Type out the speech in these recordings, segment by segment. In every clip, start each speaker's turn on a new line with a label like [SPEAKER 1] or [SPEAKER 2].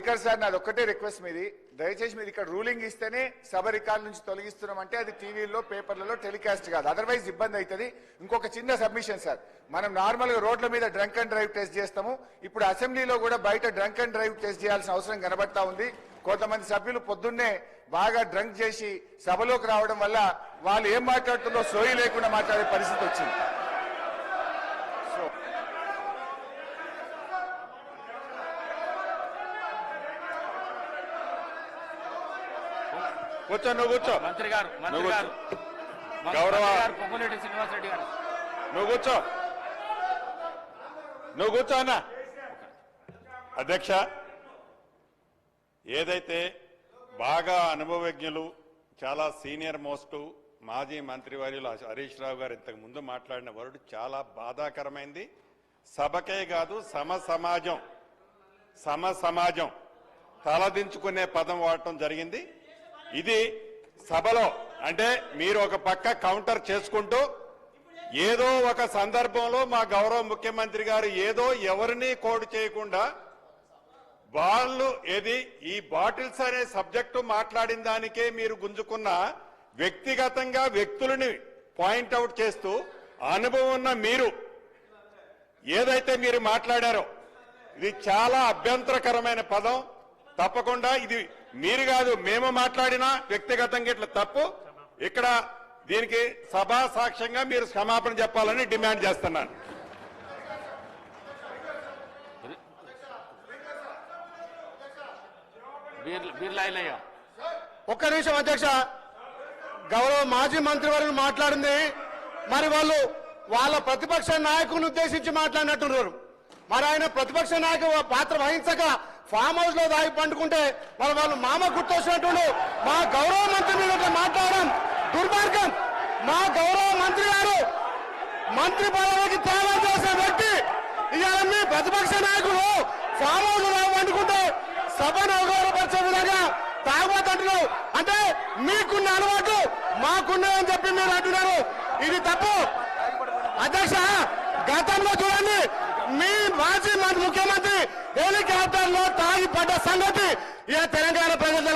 [SPEAKER 1] Speaker sir నాది ఒక్కటే request మీది, దయచేసి మీరు ఇక్కడ రూలింగ్ ఇస్తేనే సభ రికార్డు నుంచి తొలగిస్తున్నామంటే అది టీవీలో పేపర్లలో టెలికాస్ట్ కాదు, అదర్వైజ్ ఇబ్బంది అవుతుంది. ఇంకొక చిన్న సబ్మిషన్ సార్, మనం నార్మల్ గా రోడ్ల మీద డ్రంక్ అండ్ డ్రైవ్ టెస్ట్ చేస్తాము, ఇప్పుడు అసెంబ్లీలో కూడా బయట డ్రంక్ అండ్ డ్రైవ్ టెస్ట్ చేయాల్సిన అవసరం కనబడతా ఉంది. కొంతమంది సభ్యులు పొద్దున్నే బాగా డ్రంక్ చేసి సభలోకి రావడం వల్ల వాళ్ళు ఏం మాట్లాడుతుందో సోయి లేకుండా మాట్లాడే పరిస్థితి వచ్చింది. కూర్చో, నువ్వు కూర్చో.
[SPEAKER 2] మంత్రి గారు
[SPEAKER 1] గౌరవ
[SPEAKER 2] పొంగులేటి శ్రీనివాసరెడ్డి గారు
[SPEAKER 1] నువ్వు కూర్చో అన్న.
[SPEAKER 3] అధ్యక్ష, ఏదైతే బాగా అనుభవజ్ఞులు, చాలా సీనియర్ మోస్ట్ మాజీ మంత్రివర్యులు హరీష్ రావు గారు ఇంతకు ముందు మాట్లాడిన వర్డ్ చాలా బాధాకరమైంది. సభకే కాదు సమాజం తలదించుకునే పదం వాడటం జరిగింది. ఇది సభలో అంటే మీరు ఒక పక్క కౌంటర్ చేసుకుంటూ ఏదో ఒక సందర్భంలో మా గౌరవ ముఖ్యమంత్రి గారు ఏదో ఎవరిని కోడ్ చేయకుండా వాళ్ళు ఈ బాటిల్స్ అనే సబ్జెక్టు మాట్లాడిన దానికే మీరు గుంజుకున్న వ్యక్తిగతంగా వ్యక్తులని పాయింట్అవుట్ చేస్తూ అనుభవం ఉన్న మీరు ఏదైతే మీరు మాట్లాడారో ఇది చాలా అభ్యంతరకరమైన పదం. తప్పకుండా ఇది మీరు కాదు మేము మాట్లాడినా వ్యక్తిగతంగా ఇట్లా తప్పు. ఇక్కడ దీనికి సభా సాక్ష్యంగా మీరు క్షమాపణ చెప్పాలని డిమాండ్ చేస్తున్నాను.
[SPEAKER 4] ఒక్క నిమిషం అధ్యక్ష, గౌరవ మాజీ మంత్రివర్యులు మాట్లాడింది మరి వాళ్ళు వాళ్ళ ప్రతిపక్ష నాయకుని ఉద్దేశించి మాట్లాడినట్టున్నారు. మరి ఆయన ప్రతిపక్ష నాయకు పాత్ర వహించక ఫామ్ హౌస్ లో దాగి పండుకుంటే మరి వాళ్ళు మామ గుర్తొచ్చినట్టు మా గౌరవ మంత్రి మీద మాట్లాడడం దుర్మార్గం. మా గౌరవ మంత్రి గారు మంత్రి పదవికి త్యాగం చేసిన వ్యక్తి ఇవాళ మీ ప్రతిపక్ష నాయకులు ఫామ్ హౌస్ లో దాగి పండుకుంటే సభను అవగౌరవపరిచే విధంగా తాగబోతుంటున్నారు. అంటే మీకున్న అలవాటు మాకున్నాయని చెప్పి మీరు అంటున్నారు, ఇది తప్పు. అధ్యక్ష, గతంలో చూడండి మీ మాజీ ముఖ్యమంత్రి హెలికాప్టర్ లో తాగి పడ్డ సంగతి ఇక తెలంగాణ ప్రజలు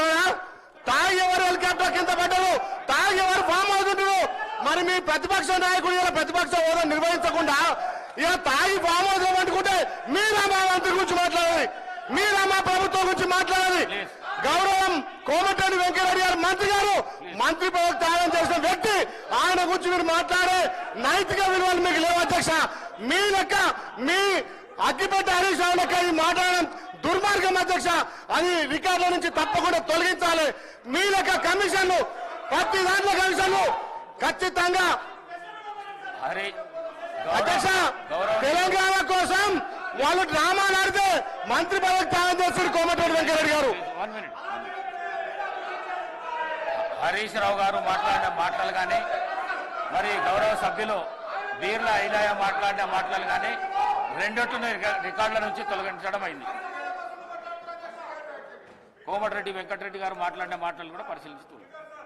[SPEAKER 4] తాగి ఎవరు హెలికాప్టర్ కింద పడ్డారు, తాగి ఎవరు ఫామ్ అవుతుంటారు. మరి మీ ప్రతిపక్ష నాయకుడు ఇలా ప్రతిపక్ష హోదా నిర్వహించకుండా ఇక తాగి ఫామ్ హౌస్ లో పండుకుంటే మీరా మా మంత్రి గురించి మాట్లాడాలి, మీరా మా ప్రభుత్వం గురించి మాట్లాడాలి. గౌరవం కోమటిరెడ్డి వెంకటరెడ్డి గారు మంత్రి గారు మంత్రి పదవి త్యాగం చేసిన వ్యక్తి, ఆయన గురించి మీరు మాట్లాడే నైతిక విలువలు మీకు లేవు అధ్యక్ష. మీ లెక్క మీ అగ్గిపెట్ట హరీష్ రావు లెక్క ఈ మాట్లాడడం దుర్మార్గం అధ్యక్ష. అది రికార్డుల నుంచి తప్పకుండా తొలగించాలి. మీ లెక్క కమిషన్లు ప్రతి దాంట్లో కమిషన్లు ఖచ్చితంగా అధ్యక్ష తెలంగాణ కోసం వాళ్ళు డ్రామాలు ఆడితే మంత్రి పదవి త్యాగం చేస్తారు కోమటిరెడ్డి వెంకటరెడ్డి గారు.
[SPEAKER 2] హరీష్ రావు గారు మాట్లాడిన మాటలు కానీ మరి గౌరవ సభ్యులు బీర్ల ఐలయ్య మాట్లాడిన మాటలు కానీ రెండొట్టును రికార్డుల నుంచి తొలగించడం అయింది. కోమటిరెడ్డి వెంకటరెడ్డి గారు మాట్లాడిన మాటలు కూడా పరిశీలిస్తూ